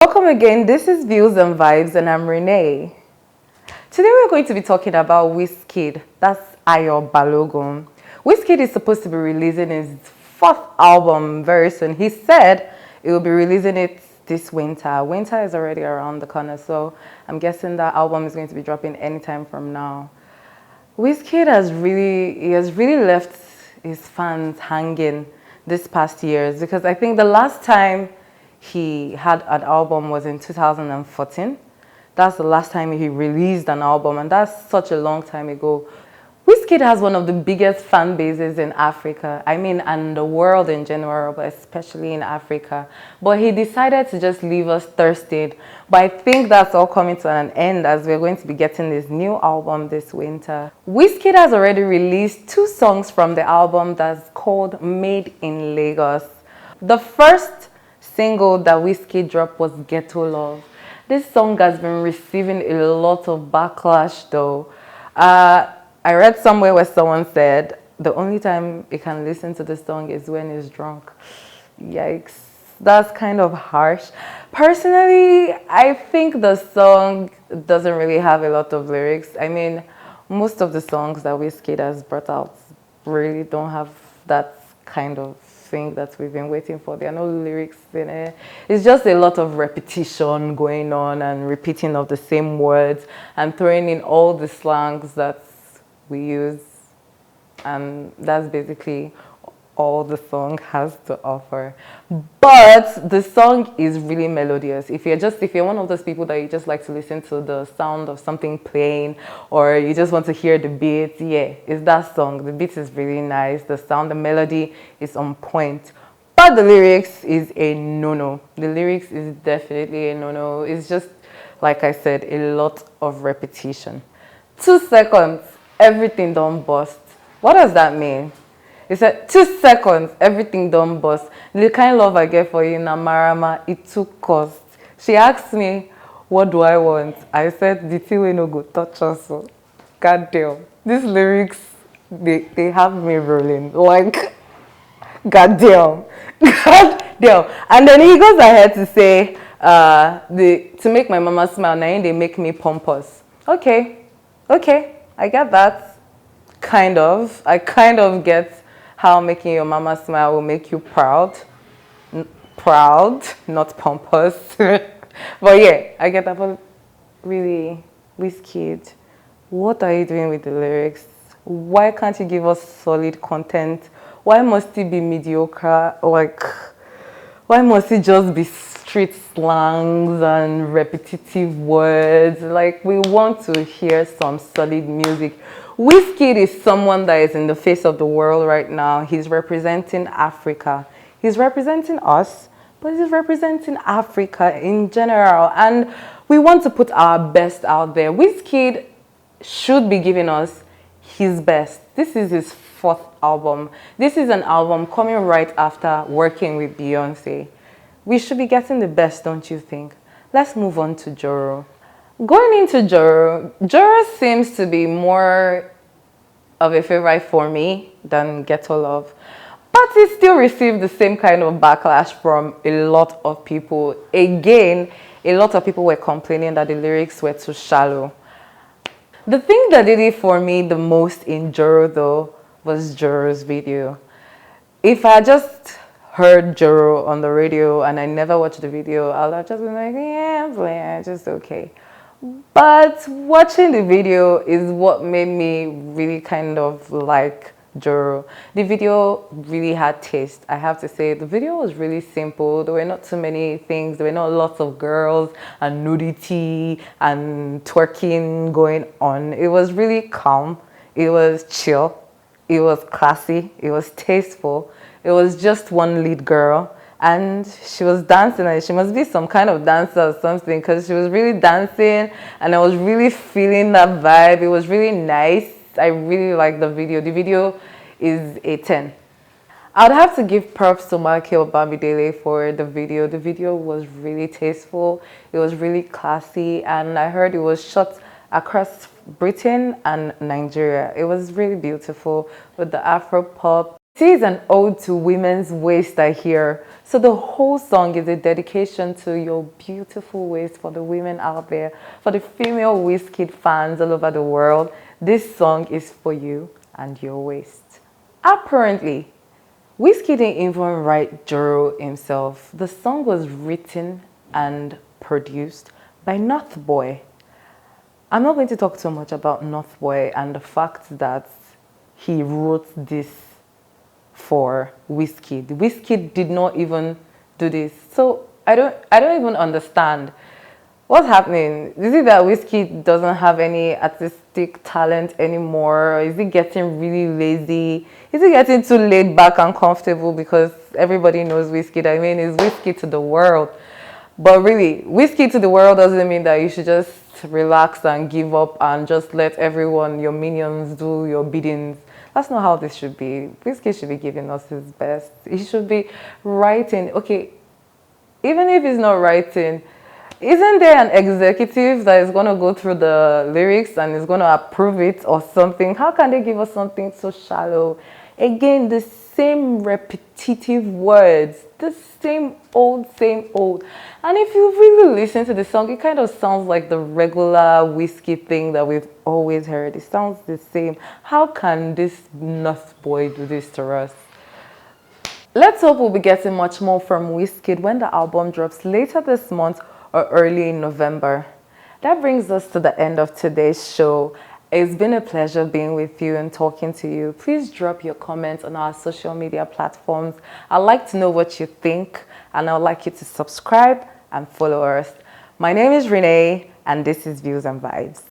Welcome again. This is Views and Vibes, and I'm Renee. Today we're going to be talking about Wizkid. That's Ayo Balogun. Wizkid is supposed to be releasing his fourth album very soon. He said he will be releasing it this winter. Winter is already around the corner, so I'm guessing that album is going to be dropping anytime from now. Wizkid has really left his fans hanging this past years, because I think the last time he had an album was in 2014. That's the last time he released an album, and that's such a long time ago. Wizkid has one of the biggest fan bases in Africa. I mean, and the world in general, but especially in Africa. But he decided to just leave us thirsted. But I think that's all coming to an end, as we're going to be getting this new album this winter. Wizkid has already released 2 songs from the album that's called Made in Lagos. The first single that Wizkid dropped was Ghetto Love. This song has been receiving a lot of backlash though. I read somewhere where someone said the only time you can listen to the song is when he's drunk. Yikes, that's kind of harsh. Personally, I think the song doesn't really have a lot of lyrics. I mean, most of the songs that Wizkid has brought out really don't have that kind of thing that we've been waiting for. There are no lyrics in it. It's just a lot of repetition going on and repeating of the same words and throwing in all the slangs that we use, and that's basically all the song has to offer. But the song is really melodious. If you're one of those people that you just like to listen to the sound of something playing, or you just want to hear the beat, yeah, it's that song. The beat is really nice, the sound, the melody is on point. But the lyrics is a no-no. The lyrics is definitely a no-no. It's just, like I said, a lot of repetition. 2 seconds, everything done bust. What does that mean? It said 2 seconds, everything done bust. The kind of love I get for you, Namarama, it took cost. She asked me, what do I want? I said, the thing we no go touch us. So. God damn. These lyrics, they have me rolling. Like, God damn. God damn. And then he goes ahead to say, to make my mama smile, now they make me pompous. Okay, I get that. I kind of get how making your mama smile will make you proud. Proud, not pompous. But yeah, I get that. But really, Wizkid, what are you doing with the lyrics? Why can't you give us solid content? Why must it be mediocre? Like, why must it just be street slangs and repetitive words? Like, we want to hear some solid music. Wizkid is someone that is in the face of the world right now. He's representing Africa. He's representing us, but he's representing Africa in general. And we want to put our best out there. Wizkid should be giving us his best. This is his 4th album. This is an album coming right after working with Beyonce. We should be getting the best, don't you think? Let's move on to Joro. Going into Joro seems to be more of a favorite for me than Ghetto Love. But it still received the same kind of backlash from a lot of people. Again, a lot of people were complaining that the lyrics were too shallow. The thing that did it for me the most in Joro though was Joro's video. If I just heard Joro on the radio and I never watched the video, I'll have just been like, yeah, just okay. But watching the video is what made me really kind of like Joro. The video really had taste, I have to say. The video was really simple. There were not too many things. There were not lots of girls and nudity and twerking going on. It was really calm. It was chill. It was classy. It was tasteful. It was just one lead girl. And she was dancing, and she must be some kind of dancer or something, because she was really dancing and I was really feeling that vibe. It was really nice. I really like the video. The video is a 10. I'd have to give props to Michael Bamidele for the video. The video was really tasteful. It was really classy, and I heard it was shot across Britain and Nigeria. It was really beautiful with the Afro pop It is an ode to women's waist, I hear. So the whole song is a dedication to your beautiful waist for the women out there, for the female Wizkid fans all over the world. This song is for you and your waist. Apparently, Wizkid didn't even write Joro himself. The song was written and produced by Northboy. I'm not going to talk too much about Northboy and the fact that he wrote this for Wizkid. Wizkid did not even do this. So I don't even understand what's happening. Is it that Wizkid doesn't have any artistic talent anymore? Is he getting really lazy? Is he getting too laid back and comfortable because everybody knows Wizkid? I mean, it's Wizkid to the world. But really, Wizkid to the world doesn't mean that you should just relax and give up and just let everyone, your minions, do your biddings. That's not how this should be. Wizkid should be giving us his best. He should be writing. Okay, even if he's not writing, isn't there an executive that is going to go through the lyrics and is going to approve it or something? How can they give us something so shallow? Again, the same repetitive words, the same old. And if you really listen to the song, it kind of sounds like the regular Wizkid thing that we've always heard. It sounds the same. How can this Northboy do this to us? Let's hope we'll be getting much more from Wizkid when the album drops later this month or early in November. That brings us to the end of today's show. It's been a pleasure being with you and talking to you. Please drop your comments on our social media platforms. I'd like to know what you think, and I'd like you to subscribe and follow us. My name is Renee, and this is Views and Vibes.